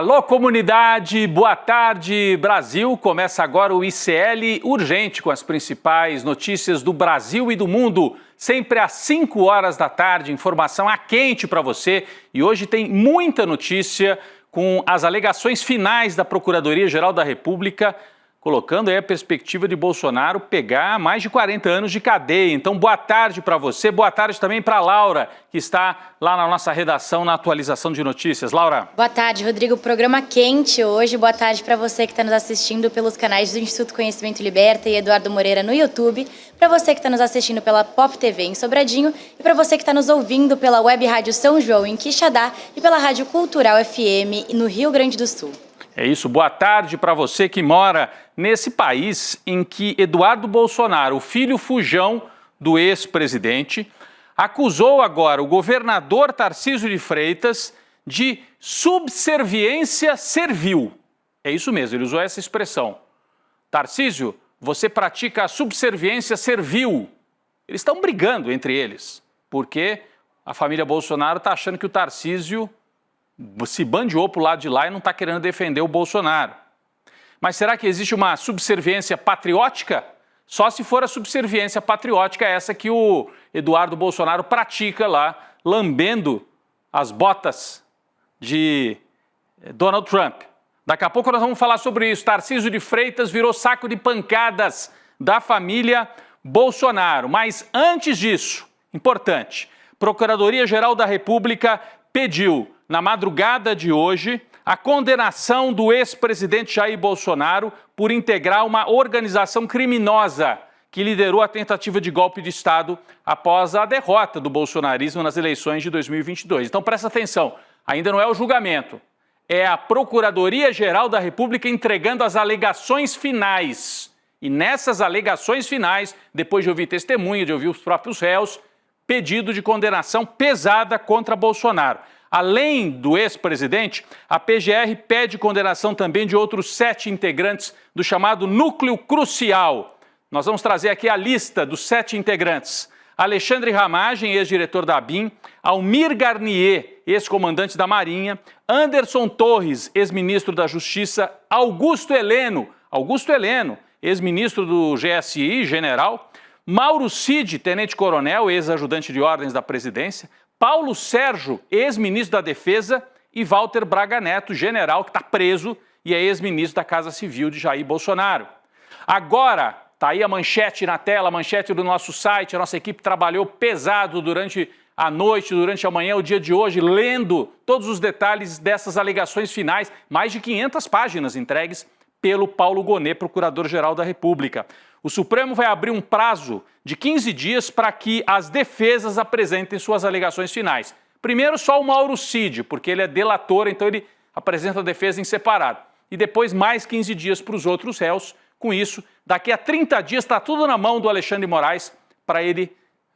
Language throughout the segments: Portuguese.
Alô, comunidade, boa tarde, Brasil. Começa agora o ICL Urgente com as principais notícias do Brasil e do mundo. Sempre às 5 horas da tarde, informação a quente para você. E hoje tem muita notícia com as alegações finais da Procuradoria-Geral da República, colocando aí a perspectiva de Bolsonaro pegar mais de 40 anos de cadeia. Então, boa tarde para você, boa tarde também para a Laura, que está lá na nossa redação na atualização de notícias. Laura. Boa tarde, Rodrigo. Programa quente hoje. Boa tarde para você que está nos assistindo pelos canais do Instituto Conhecimento Liberta e Eduardo Moreira no YouTube, para você que está nos assistindo pela Pop TV em Sobradinho e para você que está nos ouvindo pela Web Rádio São João em Quixadá e pela Rádio Cultural FM no Rio Grande do Sul. É isso, boa tarde para você que mora nesse país em que Eduardo Bolsonaro, o filho fujão do ex-presidente, acusou agora o governador Tarcísio de Freitas de subserviência servil. É isso mesmo, ele usou essa expressão. Tarcísio, você pratica a subserviência servil. Eles estão brigando entre eles, porque a família Bolsonaro está achando que o Tarcísio se bandeou para o lado de lá e não está querendo defender o Bolsonaro. Mas será que existe uma subserviência patriótica? Só se for a subserviência patriótica essa que o Eduardo Bolsonaro pratica lá, lambendo as botas de Donald Trump. Daqui a pouco nós vamos falar sobre isso. Tarcísio de Freitas virou saco de pancadas da família Bolsonaro. Mas antes disso, importante, Procuradoria-Geral da República pediu na madrugada de hoje, a condenação do ex-presidente Jair Bolsonaro por integrar uma organização criminosa que liderou a tentativa de golpe de Estado após a derrota do bolsonarismo nas eleições de 2022. Então presta atenção, ainda não é o julgamento, é a Procuradoria-Geral da República entregando as alegações finais. E nessas alegações finais, depois de ouvir testemunha, de ouvir os próprios réus, pedido de condenação pesada contra Bolsonaro. Além do ex-presidente, a PGR pede condenação também de outros 7 integrantes do chamado Núcleo Crucial. Nós vamos trazer aqui a lista dos 7 integrantes. Alexandre Ramagem, ex-diretor da ABIN, Almir Garnier, ex-comandante da Marinha, Anderson Torres, ex-ministro da Justiça, Augusto Heleno, ex-ministro do GSI, general, Mauro Cid, tenente-coronel, ex-ajudante de ordens da presidência, Paulo Sérgio, ex-ministro da Defesa, e Walter Braga Neto, general, que está preso e é ex-ministro da Casa Civil de Jair Bolsonaro. Agora, está aí a manchete na tela, a manchete do nosso site, a nossa equipe trabalhou pesado durante a noite, durante a manhã, o dia de hoje, lendo todos os detalhes dessas alegações finais, mais de 500 páginas entregues pelo Paulo Gonet, Procurador-Geral da República. O Supremo vai abrir um prazo de 15 dias para que as defesas apresentem suas alegações finais. Primeiro, só o Mauro Cid, porque ele é delator, então ele apresenta a defesa em separado. E depois mais 15 dias para os outros réus. Com isso, daqui a 30 dias está tudo na mão do Alexandre de Moraes para ele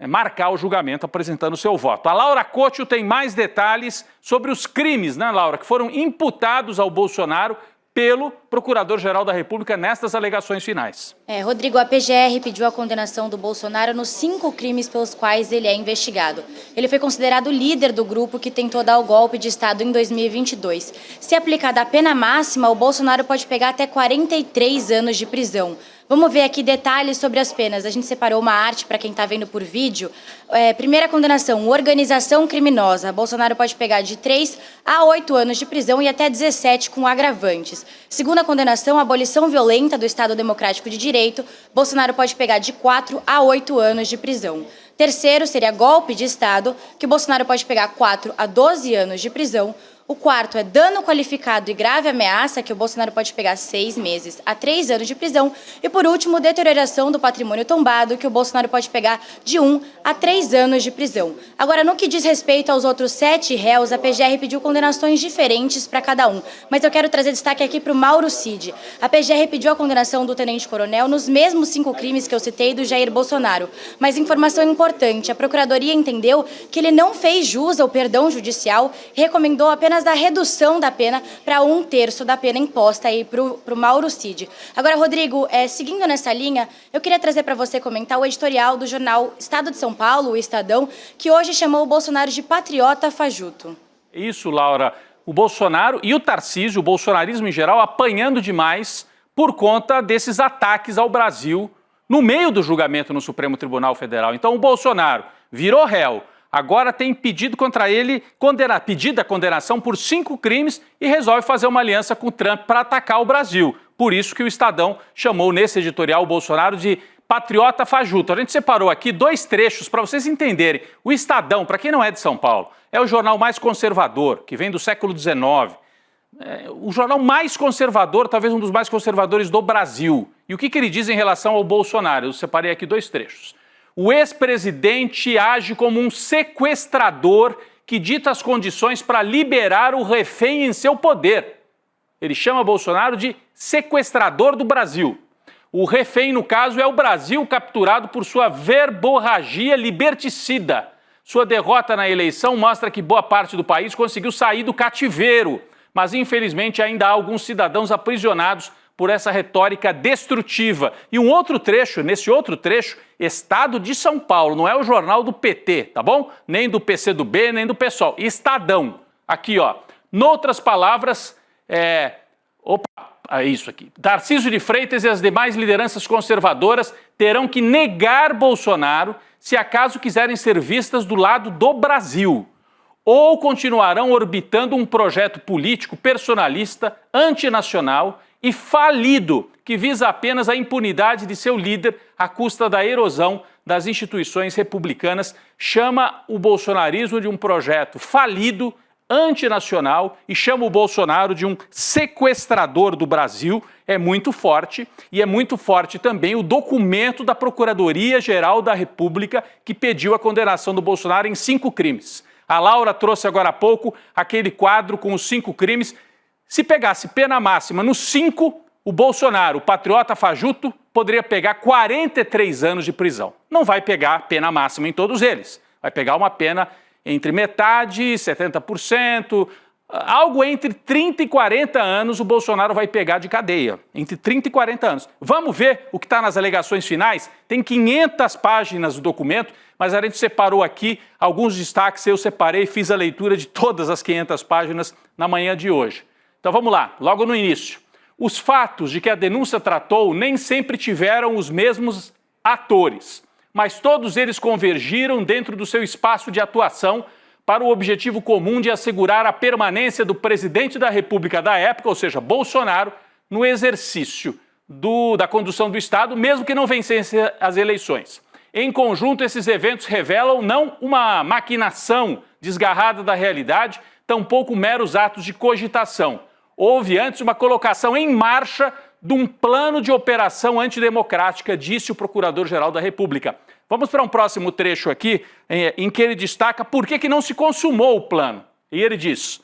marcar o julgamento apresentando o seu voto. A Laura Couto tem mais detalhes sobre os crimes, né, Laura, que foram imputados ao Bolsonaro pelo Procurador-Geral da República nestas alegações finais. Rodrigo, a PGR pediu a condenação do Bolsonaro nos 5 crimes pelos quais ele é investigado. Ele foi considerado líder do grupo que tentou dar o golpe de Estado em 2022. Se aplicada a pena máxima, o Bolsonaro pode pegar até 43 anos de prisão. Vamos ver aqui detalhes sobre as penas. A gente separou uma arte para quem está vendo por vídeo. Primeira condenação, organização criminosa. Bolsonaro pode pegar de 3 a 8 anos de prisão e até 17 com agravantes. Segunda condenação, abolição violenta do Estado Democrático de Direito. Bolsonaro pode pegar de 4 a 8 anos de prisão. Terceiro seria golpe de Estado, que o Bolsonaro pode pegar 4 a 12 anos de prisão. O quarto é dano qualificado e grave ameaça, que o Bolsonaro pode pegar 6 meses a 3 anos de prisão. E por último, deterioração do patrimônio tombado, que o Bolsonaro pode pegar de 1 a 3 anos de prisão. Agora, no que diz respeito aos outros 7 réus, a PGR pediu condenações diferentes para cada um. Mas eu quero trazer destaque aqui para o Mauro Cid. A PGR pediu a condenação do tenente-coronel nos mesmos 5 crimes que eu citei do Jair Bolsonaro. Mas informação importante, a Procuradoria entendeu que ele não fez jus ao perdão judicial e recomendou apenas da redução da pena para 1/3 da pena imposta aí para o Mauro Cid. Agora, Rodrigo, seguindo nessa linha, eu queria trazer para você comentar o editorial do jornal Estado de São Paulo, o Estadão, que hoje chamou o Bolsonaro de patriota fajuto. Isso, Laura. o Bolsonaro e o Tarcísio, o bolsonarismo em geral, apanhando demais por conta desses ataques ao Brasil no meio do julgamento no Supremo Tribunal Federal. Então o Bolsonaro virou réu, agora tem pedido contra ele, pedido a condenação por 5 crimes e resolve fazer uma aliança com o Trump para atacar o Brasil. Por isso que o Estadão chamou nesse editorial o Bolsonaro de patriota fajuto. A gente separou aqui 2 trechos para vocês entenderem. O Estadão, para quem não é de São Paulo, é o jornal mais conservador, que vem do século XIX. O jornal mais conservador, talvez um dos mais conservadores do Brasil. E o que ele diz em relação ao Bolsonaro? Eu separei aqui 2 trechos. O ex-presidente age como um sequestrador que dita as condições para liberar o refém em seu poder. Ele chama Bolsonaro de sequestrador do Brasil. O refém, no caso, é o Brasil capturado por sua verborragia liberticida. Sua derrota na eleição mostra que boa parte do país conseguiu sair do cativeiro, mas infelizmente ainda há alguns cidadãos aprisionados por essa retórica destrutiva. E um outro trecho, nesse outro trecho, Estado de São Paulo, não é o jornal do PT, tá bom? Nem do PCdoB, nem do PSOL. Estadão. Aqui, ó. Noutras palavras, isso aqui. Tarcísio de Freitas e as demais lideranças conservadoras terão que negar Bolsonaro se acaso quiserem ser vistas do lado do Brasil. Ou continuarão orbitando um projeto político personalista, antinacional e falido, que visa apenas a impunidade de seu líder à custa da erosão das instituições republicanas, chama o bolsonarismo de um projeto falido, antinacional e chama o Bolsonaro de um sequestrador do Brasil. É muito forte, e é muito forte também o documento da Procuradoria-Geral da República que pediu a condenação do Bolsonaro em 5 crimes. A Laura trouxe agora há pouco aquele quadro com os 5 crimes. Se pegasse pena máxima nos 5, o Bolsonaro, o patriota fajuto, poderia pegar 43 anos de prisão. Não vai pegar pena máxima em todos eles. Vai pegar uma pena entre metade e 70%, algo entre 30 e 40 anos o Bolsonaro vai pegar de cadeia. Entre 30 e 40 anos. Vamos ver o que está nas alegações finais? Tem 500 páginas do documento, mas a gente separou aqui alguns destaques, eu separei e fiz a leitura de todas as 500 páginas na manhã de hoje. Então vamos lá, logo no início. Os fatos de que a denúncia tratou nem sempre tiveram os mesmos atores, mas todos eles convergiram dentro do seu espaço de atuação para o objetivo comum de assegurar a permanência do presidente da República da época, ou seja, Bolsonaro, no exercício da condução do Estado, mesmo que não vencesse as eleições. Em conjunto, esses eventos revelam não uma maquinação desgarrada da realidade, tampouco meros atos de cogitação. Houve antes uma colocação em marcha de um plano de operação antidemocrática, disse o Procurador-Geral da República. Vamos para um próximo trecho aqui, em que ele destaca por que não se consumou o plano. E ele diz: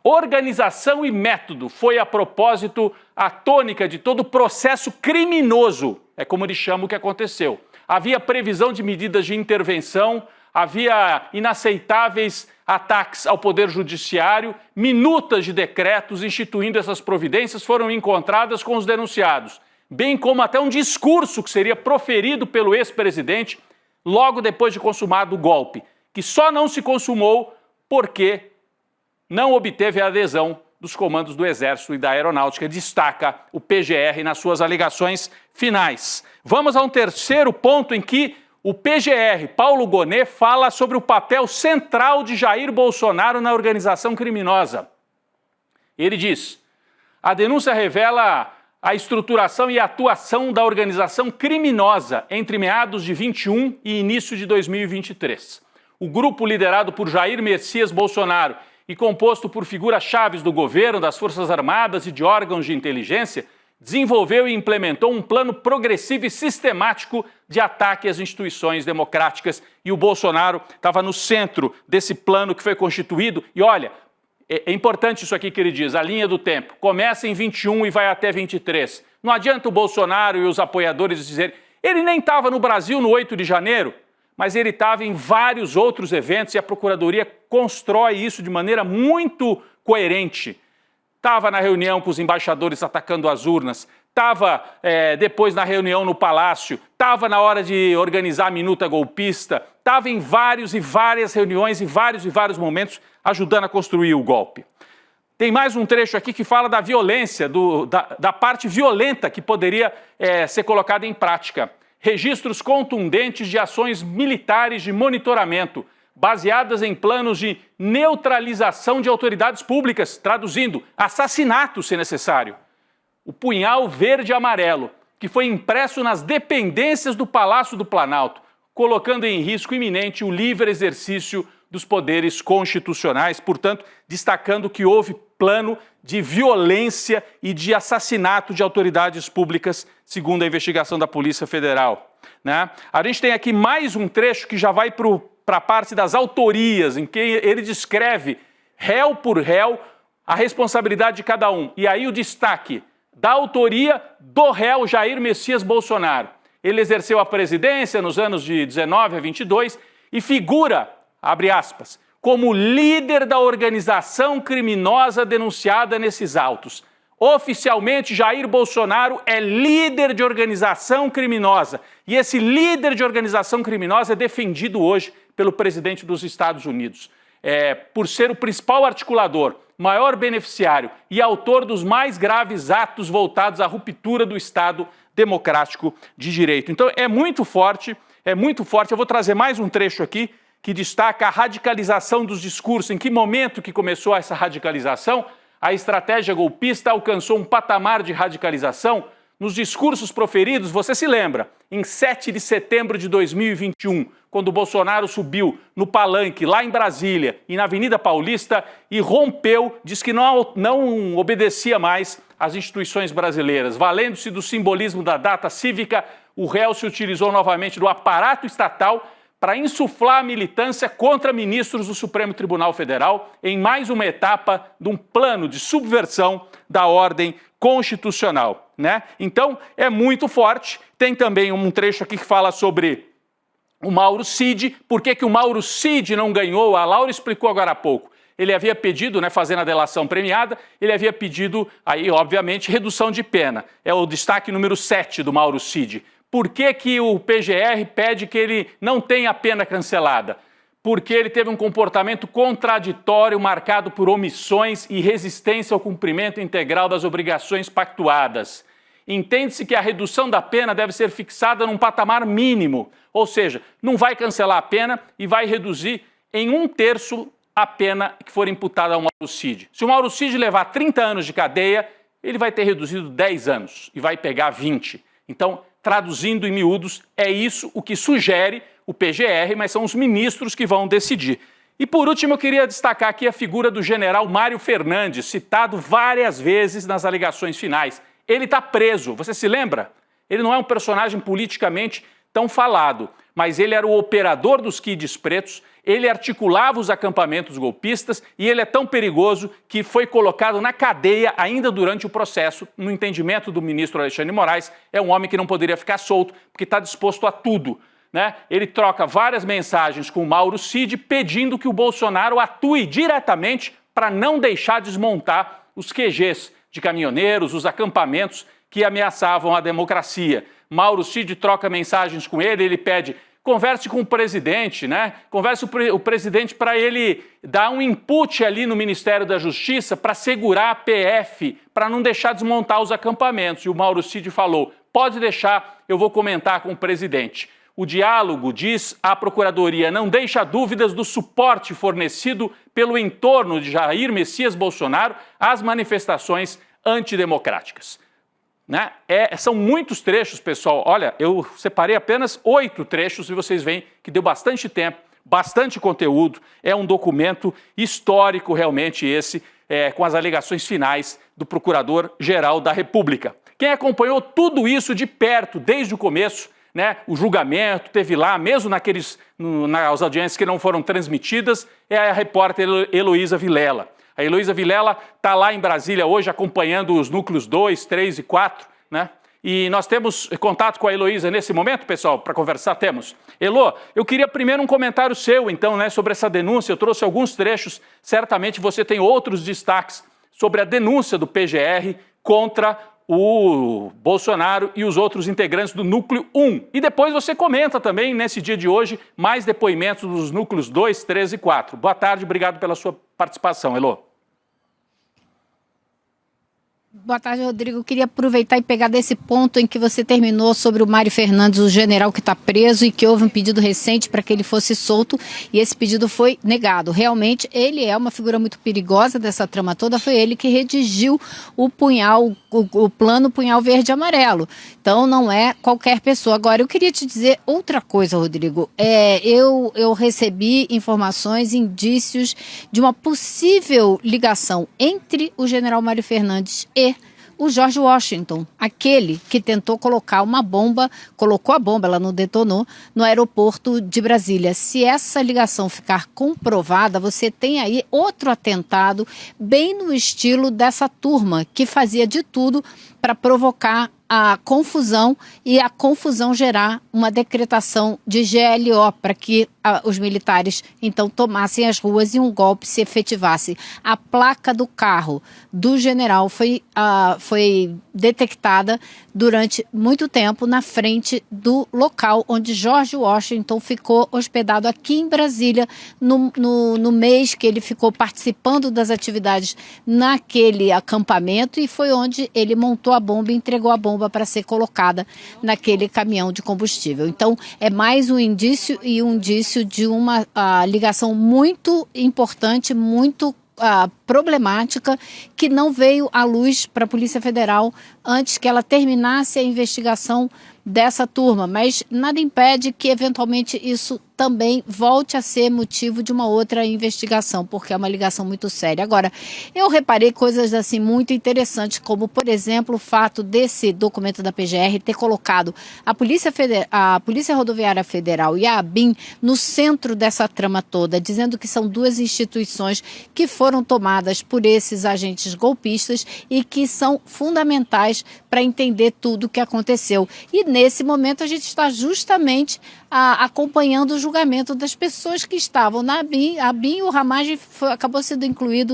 organização e método foi, a propósito, a tônica de todo o processo criminoso. É como ele chama o que aconteceu. Havia previsão de medidas de intervenção, havia inaceitáveis ataques ao Poder Judiciário, minutas de decretos instituindo essas providências foram encontradas com os denunciados, bem como até um discurso que seria proferido pelo ex-presidente logo depois de consumado o golpe, que só não se consumou porque não obteve a adesão dos comandos do Exército e da Aeronáutica, destaca o PGR nas suas alegações finais. Vamos a um terceiro ponto em que o PGR, Paulo Gonet, fala sobre o papel central de Jair Bolsonaro na organização criminosa. Ele diz: a denúncia revela a estruturação e a atuação da organização criminosa entre meados de 21 e início de 2023. O grupo liderado por Jair Messias Bolsonaro e composto por figuras-chave do governo, das Forças Armadas e de órgãos de inteligência, desenvolveu e implementou um plano progressivo e sistemático de ataque às instituições democráticas, e o Bolsonaro estava no centro desse plano que foi constituído. E olha, é importante isso aqui que ele diz, a linha do tempo, começa em 21 e vai até 23. Não adianta o Bolsonaro e os apoiadores dizerem, ele nem estava no Brasil no 8 de janeiro, mas ele estava em vários outros eventos e a Procuradoria constrói isso de maneira muito coerente. Estava na reunião com os embaixadores atacando as urnas, estava depois na reunião no Palácio, estava na hora de organizar a minuta golpista, estava em várias reuniões, em vários momentos, ajudando a construir o golpe. Tem mais um trecho aqui que fala da violência, da parte violenta que poderia ser colocada em prática. Registros contundentes de ações militares de monitoramento, baseadas em planos de neutralização de autoridades públicas, traduzindo, assassinato se necessário. O punhal verde e amarelo, que foi impresso nas dependências do Palácio do Planalto, colocando em risco iminente o livre exercício dos poderes constitucionais, portanto, destacando que houve plano de violência e de assassinato de autoridades públicas, segundo a investigação da Polícia Federal, né? A gente tem aqui mais um trecho que já vai para a parte das autorias, em que ele descreve, réu por réu, a responsabilidade de cada um. E aí o destaque da autoria do réu Jair Messias Bolsonaro. Ele exerceu a presidência nos anos de 19 a 22 e figura, abre aspas, como líder da organização criminosa denunciada nesses autos. Oficialmente, Jair Bolsonaro é líder de organização criminosa. E esse líder de organização criminosa é defendido hoje pelo presidente dos Estados Unidos, por ser o principal articulador, maior beneficiário e autor dos mais graves atos voltados à ruptura do Estado democrático de direito. Então é muito forte, é muito forte. Eu vou trazer mais um trecho aqui que destaca a radicalização dos discursos. Em que momento que começou essa radicalização? A estratégia golpista alcançou um patamar de radicalização nos discursos proferidos, você se lembra, em 7 de setembro de 2021, quando o Bolsonaro subiu no palanque lá em Brasília e na Avenida Paulista e rompeu, diz que não obedecia mais às instituições brasileiras. Valendo-se do simbolismo da data cívica, o réu se utilizou novamente do aparato estatal para insuflar a militância contra ministros do Supremo Tribunal Federal em mais uma etapa de um plano de subversão da ordem constitucional, né? Então, é muito forte. Tem também um trecho aqui que fala sobre o Mauro Cid. Por que o Mauro Cid não ganhou? A Laura explicou agora há pouco. Ele havia pedido, né, fazendo a delação premiada, ele havia pedido, aí, obviamente, redução de pena. É o destaque número 7 do Mauro Cid. Por que o PGR pede que ele não tenha a pena cancelada? Porque ele teve um comportamento contraditório marcado por omissões e resistência ao cumprimento integral das obrigações pactuadas. Entende-se que a redução da pena deve ser fixada num patamar mínimo, ou seja, não vai cancelar a pena e vai reduzir em 1/3 a pena que for imputada ao Mauro Cid. Se o Mauro Cid levar 30 anos de cadeia, ele vai ter reduzido 10 anos e vai pegar 20. Então, traduzindo em miúdos, é isso o que sugere o PGR, mas são os ministros que vão decidir. E por último, eu queria destacar aqui a figura do general Mário Fernandes, citado várias vezes nas alegações finais. Ele está preso, você se lembra? Ele não é um personagem politicamente tão falado, mas ele era o operador dos kids pretos, ele articulava os acampamentos golpistas e ele é tão perigoso que foi colocado na cadeia ainda durante o processo. No entendimento do ministro Alexandre de Moraes, é um homem que não poderia ficar solto porque está disposto a tudo, né? Ele troca várias mensagens com o Mauro Cid pedindo que o Bolsonaro atue diretamente para não deixar desmontar os QGs de caminhoneiros, os acampamentos que ameaçavam a democracia. Mauro Cid troca mensagens com ele, ele pede: converse com o presidente, né? Converse o presidente para ele dar um input ali no Ministério da Justiça para segurar a PF, para não deixar desmontar os acampamentos. E o Mauro Cid falou: pode deixar, eu vou comentar com o presidente. O diálogo, diz a Procuradoria, não deixa dúvidas do suporte fornecido pelo entorno de Jair Messias Bolsonaro às manifestações antidemocráticas. Né? São muitos trechos, pessoal. Olha, eu separei apenas 8 trechos e vocês veem que deu bastante tempo, bastante conteúdo. É um documento histórico realmente esse, com as alegações finais do Procurador-Geral da República. Quem acompanhou tudo isso de perto desde o começo, né, o julgamento, teve lá, mesmo nas audiências que não foram transmitidas, é a repórter Heloísa Vilela. A Heloísa Vilela está lá em Brasília hoje acompanhando os núcleos 2, 3 e 4, né? E nós temos contato com a Heloísa nesse momento, pessoal, para conversar? Temos. Elô, eu queria primeiro um comentário seu, então, né, sobre essa denúncia. Eu trouxe alguns trechos, certamente você tem outros destaques sobre a denúncia do PGR contra o Bolsonaro e os outros integrantes do Núcleo 1. E depois você comenta também, nesse dia de hoje, mais depoimentos dos Núcleos 2, 3 e 4. Boa tarde, obrigado pela sua participação, Elô. Boa tarde, Rodrigo. Eu queria aproveitar e pegar desse ponto em que você terminou sobre o Mário Fernandes, o general que está preso, e que houve um pedido recente para que ele fosse solto, e esse pedido foi negado. Realmente, ele é uma figura muito perigosa dessa trama toda, foi ele que redigiu o plano Punhal Verde e Amarelo. Então, não é qualquer pessoa. Agora, eu queria te dizer outra coisa, Rodrigo. Eu recebi informações, indícios de uma possível ligação entre o general Mário Fernandes e o George Washington, aquele que tentou colocar uma bomba, colocou a bomba, ela não detonou, no aeroporto de Brasília. Se essa ligação ficar comprovada, você tem aí outro atentado bem no estilo dessa turma que fazia de tudo para provocar a confusão e a confusão gerar uma decretação de GLO para que os militares então tomassem as ruas e um golpe se efetivasse. A placa do carro do general foi detectada durante muito tempo na frente do local onde George Washington ficou hospedado aqui em Brasília no mês que ele ficou participando das atividades naquele acampamento, e foi onde ele montou a bomba e entregou a bomba para ser colocada naquele caminhão de combustível. Então, é mais um indício de uma ligação muito importante, muito problemática, que não veio à luz para a Polícia Federal antes que ela terminasse a investigação dessa turma, mas nada impede que eventualmente isso também volte a ser motivo de uma outra investigação, porque é uma ligação muito séria. Agora, eu reparei coisas assim muito interessantes, como, por exemplo, o fato desse documento da PGR ter colocado a Polícia Rodoviária Federal e a ABIN no centro dessa trama toda, dizendo que são duas instituições que foram tomadas por esses agentes golpistas e que são fundamentais para entender tudo o que aconteceu. E nesse momento a gente está justamente acompanhando o julgamento das pessoas que estavam na ABIN. A ABIN, o Ramagem acabou sendo incluído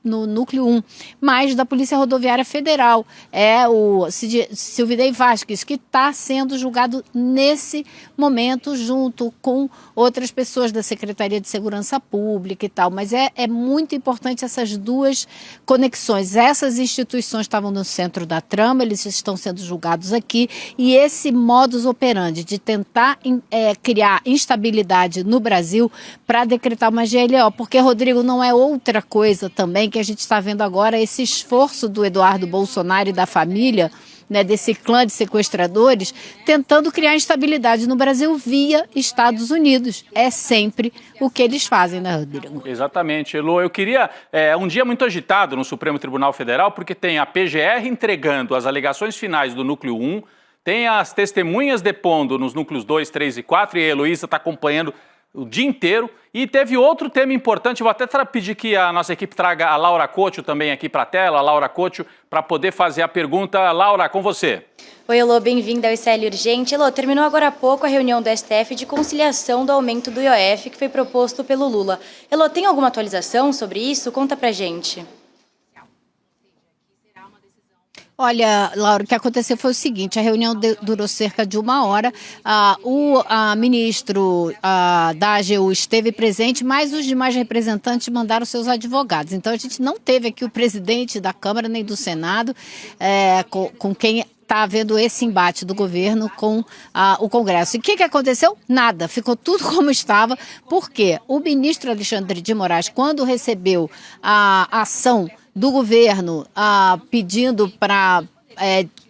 no núcleo 1, mas da Polícia Rodoviária Federal. É o Silvidei Vasquez, que está sendo julgado nesse momento junto com outras pessoas da Secretaria de Segurança Pública e tal. Mas é muito importante essas duas conexões. Essas instituições estavam no centro da trama, eles estão sendo julgados aqui, e esse modus operandi de tentar criar instabilidade no Brasil para decretar uma GLO, porque, Rodrigo, não é outra coisa também que a gente está vendo agora, esse esforço do Eduardo Bolsonaro e da família, né, desse clã de sequestradores, tentando criar instabilidade no Brasil via Estados Unidos. É sempre o que eles fazem, né, Rodrigo? Exatamente, Elô. Eu queria um dia muito agitado no Supremo Tribunal Federal, porque tem a PGR entregando as alegações finais do núcleo 1, tem as testemunhas depondo nos núcleos 2, 3 e 4, e a Heloísa está acompanhando o dia inteiro. E teve outro tema importante, vou até pedir que a nossa equipe traga a Laura Couto também aqui para a tela, a Laura Couto, para poder fazer a pergunta. Laura, com você. Oi, Elô, bem-vinda ao ICL Urgente. Elô, terminou agora há pouco a reunião do STF de conciliação do aumento do IOF que foi proposto pelo Lula. Elô, tem alguma atualização sobre isso? Conta pra gente. Olha, Laura, o que aconteceu foi o seguinte, a reunião durou cerca de 1 hora, o ministro da AGU esteve presente, mas os demais representantes mandaram seus advogados. Então, a gente não teve aqui o presidente da Câmara nem do Senado, com quem está havendo esse embate do governo com o Congresso. E o que aconteceu? Nada. Ficou tudo como estava, porque o ministro Alexandre de Moraes, quando recebeu a ação do governo pedindo para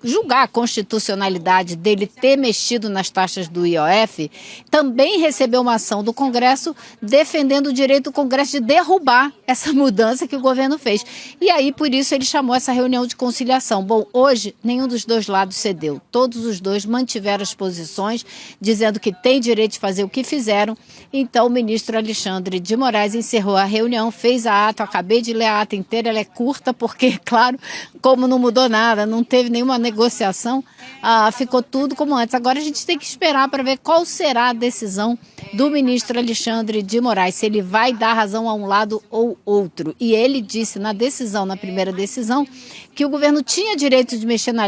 julgar a constitucionalidade dele ter mexido nas taxas do IOF, também recebeu uma ação do Congresso defendendo o direito do Congresso de derrubar essa mudança que o governo fez. E aí, por isso, ele chamou essa reunião de conciliação. Bom, hoje, nenhum dos dois lados cedeu. Todos os dois mantiveram as posições, dizendo que tem direito de fazer o que fizeram. Então, o ministro Alexandre de Moraes encerrou a reunião, fez a ata, acabei de ler a ata inteira, ela é curta, porque, claro, como não mudou nada, não teve nenhuma negociação, ficou tudo como antes. Agora a gente tem que esperar para ver qual será a decisão do ministro Alexandre de Moraes, se ele vai dar razão a um lado ou outro. E ele disse na primeira decisão, que o governo tinha direito de mexer na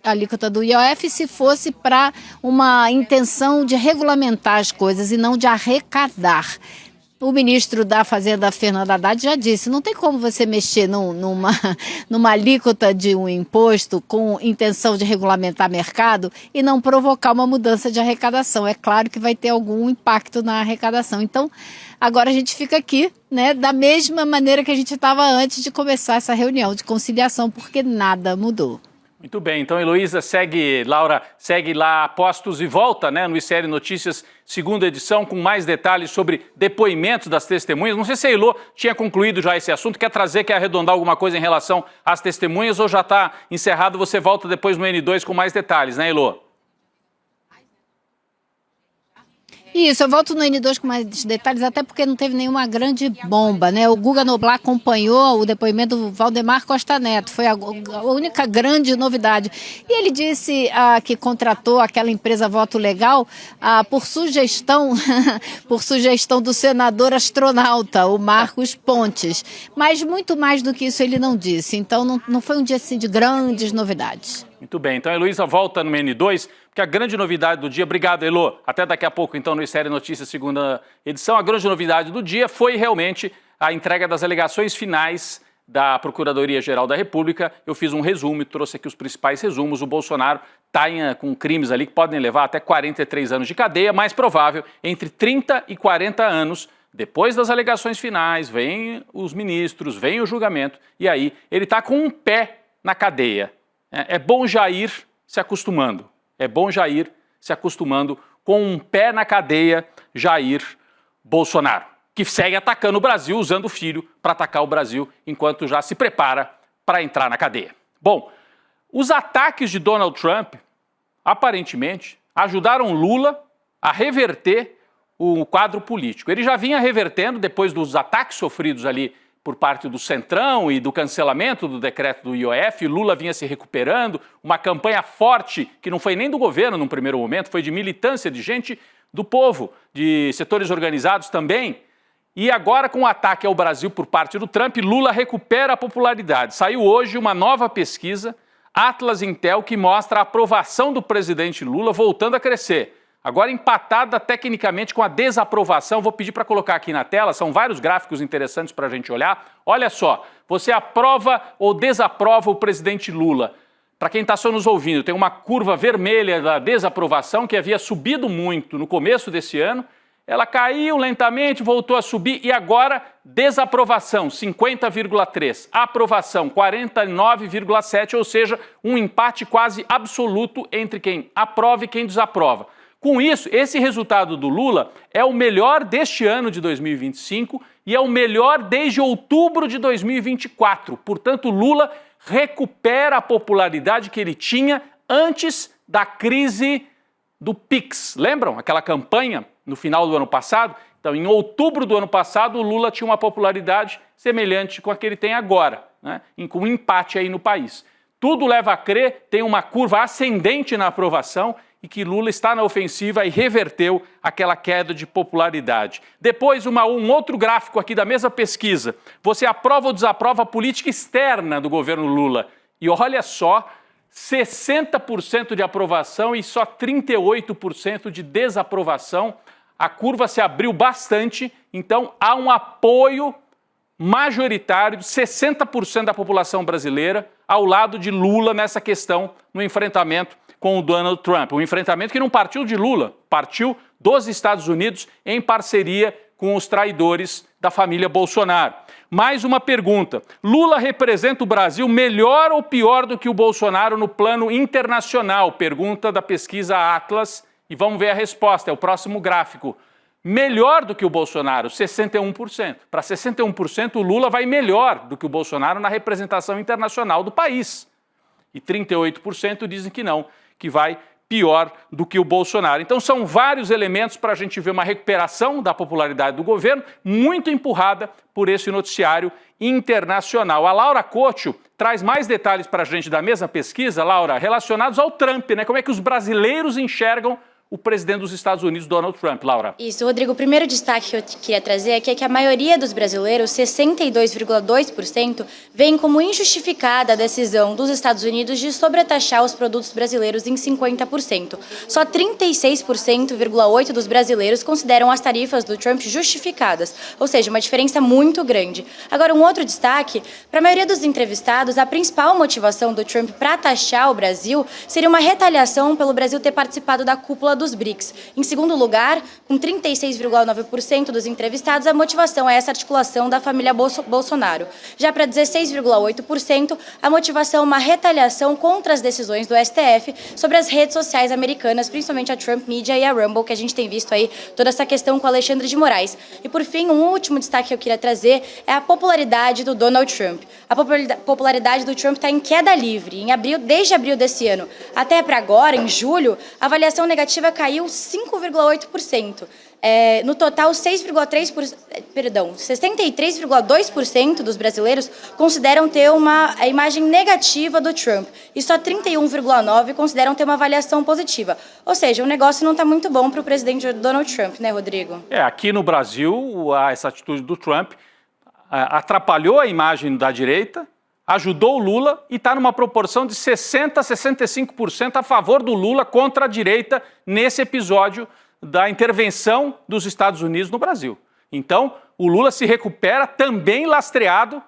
alíquota do IOF se fosse para uma intenção de regulamentar as coisas e não de arrecadar. O ministro da Fazenda, Fernando Haddad, já disse, não tem como você mexer numa alíquota de um imposto com intenção de regulamentar mercado e não provocar uma mudança de arrecadação. É claro que vai ter algum impacto na arrecadação. Então, agora a gente fica aqui, né, da mesma maneira que a gente estava antes de começar essa reunião de conciliação, porque nada mudou. Muito bem, então Heloísa Laura segue lá Postos e volta, né, no ICL Notícias, segunda edição, com mais detalhes sobre depoimentos das testemunhas. Não sei se a Elo tinha concluído já esse assunto, quer arredondar alguma coisa em relação às testemunhas ou já está encerrado, você volta depois no N2 com mais detalhes, né, Elo? Isso, eu volto no N2 com mais detalhes, até porque não teve nenhuma grande bomba, né? O Guga Noblar acompanhou o depoimento do Valdemar Costa Neto, foi a única grande novidade. E ele disse que contratou aquela empresa Voto Legal por sugestão do senador astronauta, o Marcos Pontes. Mas muito mais do que isso ele não disse, então não foi um dia assim de grandes novidades. Muito bem, então a Heloísa volta no N2, porque a grande novidade do dia, obrigado Elo, até daqui a pouco então no ICL Notícias, segunda edição, a grande novidade do dia foi realmente a entrega das alegações finais da Procuradoria-Geral da República. Eu fiz um resumo e trouxe aqui os principais resumos. O Bolsonaro está com crimes ali que podem levar até 43 anos de cadeia, mais provável entre 30 e 40 anos. Depois das alegações finais, vem os ministros, vem o julgamento, e aí ele está com um pé na cadeia. É bom já ir se acostumando. É bom já ir se acostumando com um pé na cadeia, Jair Bolsonaro, que segue atacando o Brasil, usando o filho para atacar o Brasil, enquanto já se prepara para entrar na cadeia. Bom, os ataques de Donald Trump, aparentemente, ajudaram Lula a reverter o quadro político. Ele já vinha revertendo depois dos ataques sofridos ali por parte do Centrão e do cancelamento do decreto do IOF, Lula vinha se recuperando, uma campanha forte, que não foi nem do governo num primeiro momento, foi de militância, de gente do povo, de setores organizados também. E agora, com o ataque ao Brasil por parte do Trump, Lula recupera a popularidade. Saiu hoje uma nova pesquisa, Atlas Intel, que mostra a aprovação do presidente Lula voltando a crescer. Agora empatada tecnicamente com a desaprovação, vou pedir para colocar aqui na tela, são vários gráficos interessantes para a gente olhar. Olha só, você aprova ou desaprova o presidente Lula? Para quem está só nos ouvindo, tem uma curva vermelha da desaprovação que havia subido muito no começo desse ano, ela caiu lentamente, voltou a subir e agora desaprovação, 50,3%, aprovação, 49,7%, ou seja, um empate quase absoluto entre quem aprova e quem desaprova. Com isso, esse resultado do Lula é o melhor deste ano de 2025 e é o melhor desde outubro de 2024. Portanto, Lula recupera a popularidade que ele tinha antes da crise do Pix. Lembram aquela campanha no final do ano passado? Então, em outubro do ano passado, o Lula tinha uma popularidade semelhante com a que ele tem agora, né? Com um empate aí no país. Tudo leva a crer, tem uma curva ascendente na aprovação e que Lula está na ofensiva e reverteu aquela queda de popularidade. Depois, um outro gráfico aqui da mesma pesquisa. Você aprova ou desaprova a política externa do governo Lula? E olha só, 60% de aprovação e só 38% de desaprovação. A curva se abriu bastante, então há um apoio majoritário de 60% da população brasileira ao lado de Lula nessa questão, no enfrentamento com o Donald Trump. Um enfrentamento que não partiu de Lula, partiu dos Estados Unidos em parceria com os traidores da família Bolsonaro. Mais uma pergunta. Lula representa o Brasil melhor ou pior do que o Bolsonaro no plano internacional? Pergunta da pesquisa Atlas. E vamos ver a resposta, é o próximo gráfico. Melhor do que o Bolsonaro, 61%. Para 61%, o Lula vai melhor do que o Bolsonaro na representação internacional do país. E 38% dizem que não, que vai pior do que o Bolsonaro. Então são vários elementos para a gente ver uma recuperação da popularidade do governo, muito empurrada por esse noticiário internacional. A Laura Couto traz mais detalhes para a gente da mesma pesquisa, Laura, relacionados ao Trump, né? Como é que os brasileiros enxergam o presidente dos Estados Unidos, Donald Trump. Laura. Isso, Rodrigo. O primeiro destaque que eu queria trazer aqui é que a maioria dos brasileiros, 62,2%, veem como injustificada a decisão dos Estados Unidos de sobretaxar os produtos brasileiros em 50%. Só 36,8% dos brasileiros consideram as tarifas do Trump justificadas, ou seja, uma diferença muito grande. Agora, um outro destaque, para a maioria dos entrevistados, a principal motivação do Trump para taxar o Brasil seria uma retaliação pelo Brasil ter participado da cúpula dos BRICS. Em segundo lugar, com 36,9% dos entrevistados, a motivação é essa articulação da família Bolsonaro. Já para 16,8%, a motivação é uma retaliação contra as decisões do STF sobre as redes sociais americanas, principalmente a Trump Media e a Rumble, que a gente tem visto aí toda essa questão com Alexandre de Moraes. E por fim, um último destaque que eu queria trazer é a popularidade do Donald Trump. A popularidade do Trump está em queda livre. Desde abril desse ano até para agora, em julho, a avaliação negativa caiu 5,8%. No total, 63,2% dos brasileiros consideram ter uma imagem negativa do Trump e só 31,9% consideram ter uma avaliação positiva. Ou seja, o negócio não está muito bom para o presidente Donald Trump, né, Rodrigo? Aqui no Brasil, essa atitude do Trump atrapalhou a imagem da direita, ajudou o Lula e está numa proporção de 60% a 65% a favor do Lula contra a direita nesse episódio da intervenção dos Estados Unidos no Brasil. Então, o Lula se recupera também lastreado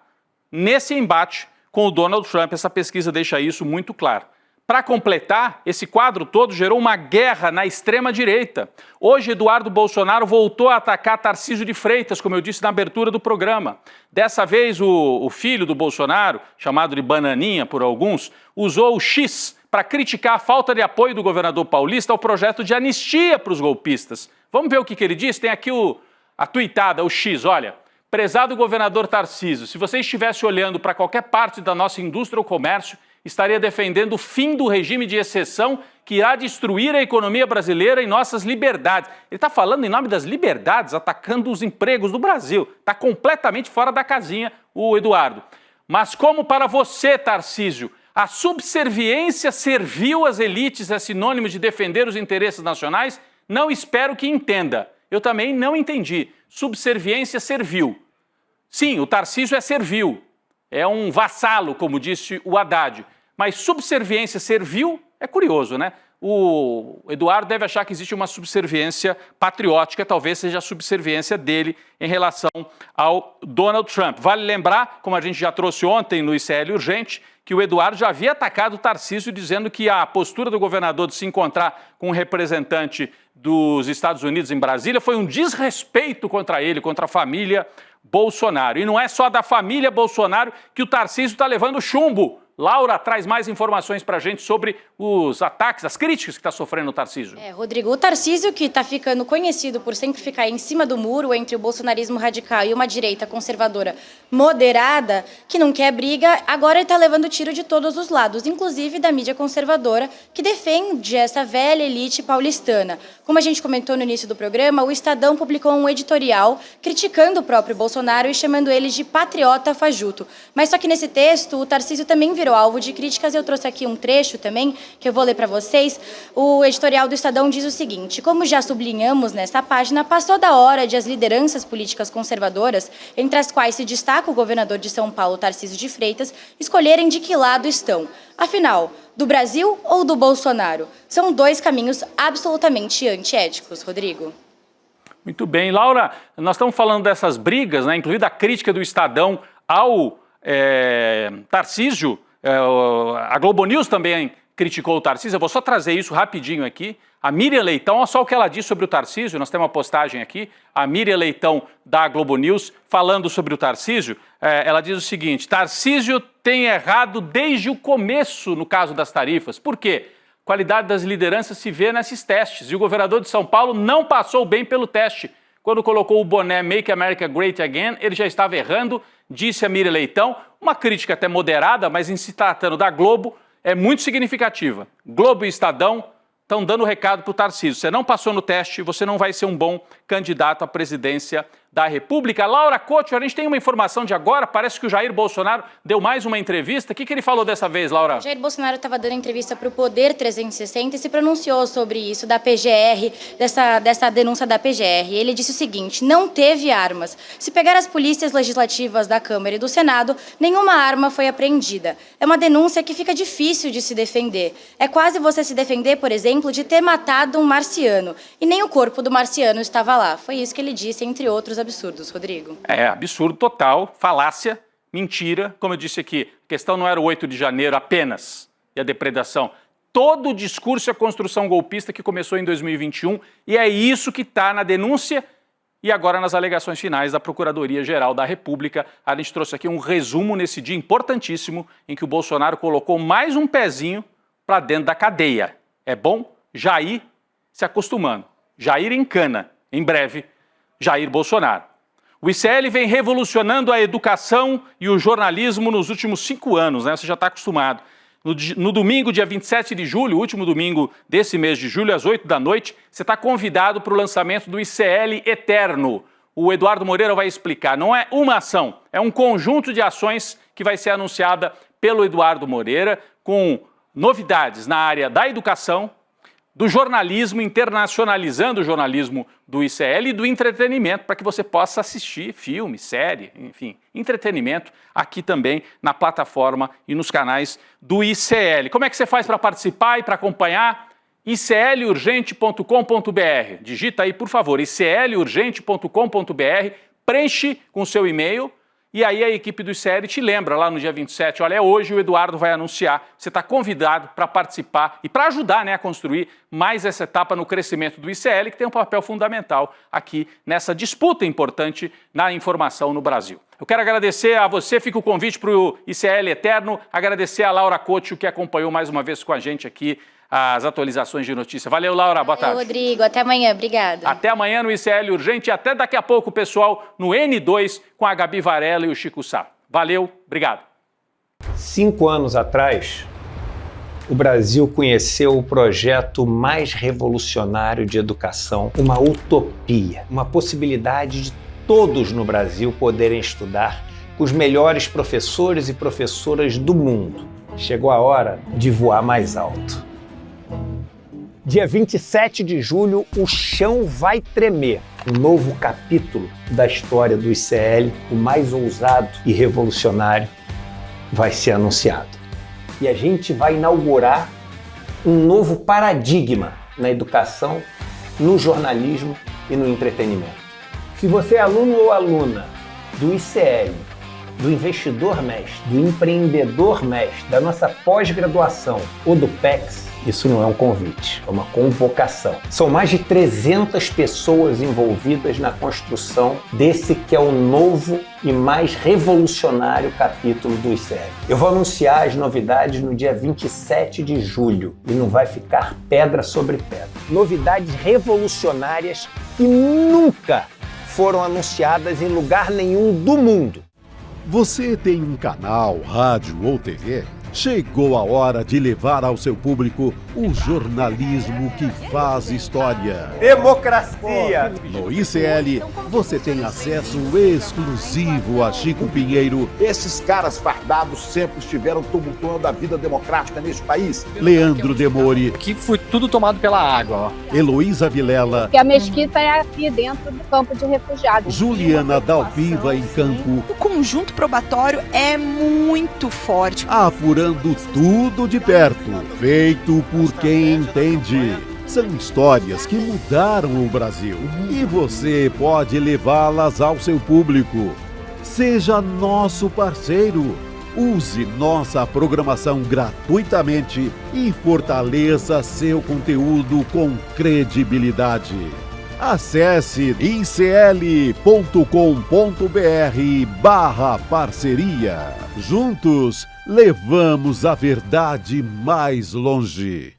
nesse embate com o Donald Trump. Essa pesquisa deixa isso muito claro. Para completar, esse quadro todo gerou uma guerra na extrema-direita. Hoje, Eduardo Bolsonaro voltou a atacar Tarcísio de Freitas, como eu disse na abertura do programa. Dessa vez, o filho do Bolsonaro, chamado de Bananinha por alguns, usou o X para criticar a falta de apoio do governador paulista ao projeto de anistia para os golpistas. Vamos ver o que ele disse? Tem aqui a tuitada, o X, olha. Prezado governador Tarcísio, se você estivesse olhando para qualquer parte da nossa indústria ou comércio, estaria defendendo o fim do regime de exceção que irá destruir a economia brasileira e nossas liberdades. Ele está falando em nome das liberdades, atacando os empregos do Brasil. Está completamente fora da casinha o Eduardo. Mas como para você, Tarcísio, a subserviência servil às elites é sinônimo de defender os interesses nacionais, não espero que entenda. Eu também não entendi. Subserviência servil. Sim, o Tarcísio é servil. É um vassalo, como disse o Haddad. Mas subserviência servil é curioso, né? O Eduardo deve achar que existe uma subserviência patriótica, talvez seja a subserviência dele em relação ao Donald Trump. Vale lembrar, como a gente já trouxe ontem no ICL Urgente, que o Eduardo já havia atacado o Tarcísio dizendo que a postura do governador de se encontrar com um representante dos Estados Unidos em Brasília foi um desrespeito contra ele, contra a família Bolsonaro. E não é só da família Bolsonaro que o Tarcísio está levando chumbo. Laura traz mais informações para a gente sobre os ataques, as críticas que está sofrendo o Tarcísio. Rodrigo, o Tarcísio, que está ficando conhecido por sempre ficar em cima do muro entre o bolsonarismo radical e uma direita conservadora moderada, que não quer briga, agora ele está levando tiro de todos os lados, inclusive da mídia conservadora, que defende essa velha elite paulistana. Como a gente comentou no início do programa, o Estadão publicou um editorial criticando o próprio Bolsonaro e chamando ele de patriota fajuto. Mas só que nesse texto, o Tarcísio também virou alvo de críticas. Eu trouxe aqui um trecho também, que eu vou ler para vocês. O editorial do Estadão diz o seguinte: como já sublinhamos nesta página, passou da hora de as lideranças políticas conservadoras, entre as quais se destaca o governador de São Paulo, Tarcísio de Freitas, escolherem de que lado estão. Afinal, do Brasil ou do Bolsonaro? São dois caminhos absolutamente antiéticos, Rodrigo. Muito bem. Laura, nós estamos falando dessas brigas, né, incluindo a crítica do Estadão ao Tarcísio. A Globo News também criticou o Tarcísio. Eu vou só trazer isso rapidinho aqui. A Miriam Leitão, olha só o que ela disse sobre o Tarcísio. Nós temos uma postagem aqui. A Miriam Leitão, da Globo News, falando sobre o Tarcísio. Ela diz o seguinte: Tarcísio tem errado desde o começo no caso das tarifas. Por quê? A qualidade das lideranças se vê nesses testes. E o governador de São Paulo não passou bem pelo teste. Quando colocou o boné Make America Great Again, ele já estava errando, disse a Miriam Leitão. Uma crítica até moderada, mas em se tratando da Globo, é muito significativa. Globo e Estadão estão dando recado para o Tarcísio. Você não passou no teste, você não vai ser um bom candidato à presidência da República. Laura Couto, a gente tem uma informação de agora, parece que o Jair Bolsonaro deu mais uma entrevista. O que ele falou dessa vez, Laura? O Jair Bolsonaro estava dando entrevista para o Poder 360 e se pronunciou sobre isso, da PGR, dessa denúncia da PGR. Ele disse o seguinte: não teve armas. Se pegar as polícias legislativas da Câmara e do Senado, nenhuma arma foi apreendida. É uma denúncia que fica difícil de se defender. É quase você se defender, por exemplo, de ter matado um marciano. E nem o corpo do marciano estava lá. Foi isso que ele disse, entre outros absurdos, Rodrigo. É, absurdo total, falácia, mentira. Como eu disse aqui, a questão não era o 8 de janeiro apenas e a depredação. Todo o discurso e a construção golpista que começou em 2021 e é isso que está na denúncia e agora nas alegações finais da Procuradoria-Geral da República. A gente trouxe aqui um resumo nesse dia importantíssimo em que o Bolsonaro colocou mais um pezinho para dentro da cadeia. É bom já ir se acostumando. Jair em cana, em breve, Jair Bolsonaro. O ICL vem revolucionando a educação e o jornalismo nos últimos 5 anos, né? Você já está acostumado. No domingo, dia 27 de julho, último domingo desse mês de julho, às 8 da noite, você está convidado para o lançamento do ICL Eterno. O Eduardo Moreira vai explicar. Não é uma ação, é um conjunto de ações que vai ser anunciada pelo Eduardo Moreira, com novidades na área da educação, do jornalismo, internacionalizando o jornalismo do ICL e do entretenimento, para que você possa assistir filme, série, enfim, entretenimento aqui também na plataforma e nos canais do ICL. Como é que você faz para participar e para acompanhar? iclurgente.com.br. Digita aí, por favor, iclurgente.com.br, preenche com o seu e-mail. E aí a equipe do ICL te lembra lá no dia 27, olha, hoje o Eduardo vai anunciar, você está convidado para participar e para ajudar, né, a construir mais essa etapa no crescimento do ICL, que tem um papel fundamental aqui nessa disputa importante na informação no Brasil. Eu quero agradecer a você, fica o convite para o ICL Eterno, agradecer a Laura Couto, que acompanhou mais uma vez com a gente aqui as atualizações de notícia. Valeu, Laura, boa tarde. Valeu, Rodrigo, até amanhã, obrigada. Até amanhã no ICL Urgente e até daqui a pouco, pessoal, no N2 com a Gabi Varela e o Chico Sá. Valeu, obrigado. 5 anos atrás, o Brasil conheceu o projeto mais revolucionário de educação, uma utopia, uma possibilidade de todos no Brasil poderem estudar com os melhores professores e professoras do mundo. Chegou a hora de voar mais alto. Dia 27 de julho, o chão vai tremer. Um novo capítulo da história do ICL, o mais ousado e revolucionário, vai ser anunciado. E a gente vai inaugurar um novo paradigma na educação, no jornalismo e no entretenimento. Se você é aluno ou aluna do ICL, do Investidor Mestre, do Empreendedor Mestre, da nossa pós-graduação ou do PEX, isso não é um convite, é uma convocação. São mais de 300 pessoas envolvidas na construção desse que é o novo e mais revolucionário capítulo do ICL. Eu vou anunciar as novidades no dia 27 de julho e não vai ficar pedra sobre pedra. Novidades revolucionárias que nunca foram anunciadas em lugar nenhum do mundo. Você tem um canal, rádio ou TV? Chegou a hora de levar ao seu público o jornalismo que faz história. Democracia! No ICL, você tem acesso exclusivo a Chico Pinheiro. Esses caras fardados sempre estiveram tumultuando a vida democrática neste país. Leandro Demore. Aqui foi tudo tomado pela água, ó. Heloísa Vilela. Que a mesquita é aqui dentro do campo de refugiados. Juliana Dalpiva em campo. O conjunto probatório é muito forte. Apurando tudo de perto, feito por quem entende. São histórias que mudaram o Brasil e você pode levá-las ao seu público. Seja nosso parceiro. Use nossa programação gratuitamente e fortaleça seu conteúdo com credibilidade. Acesse icl.com.br/parceria. Juntos, levamos a verdade mais longe.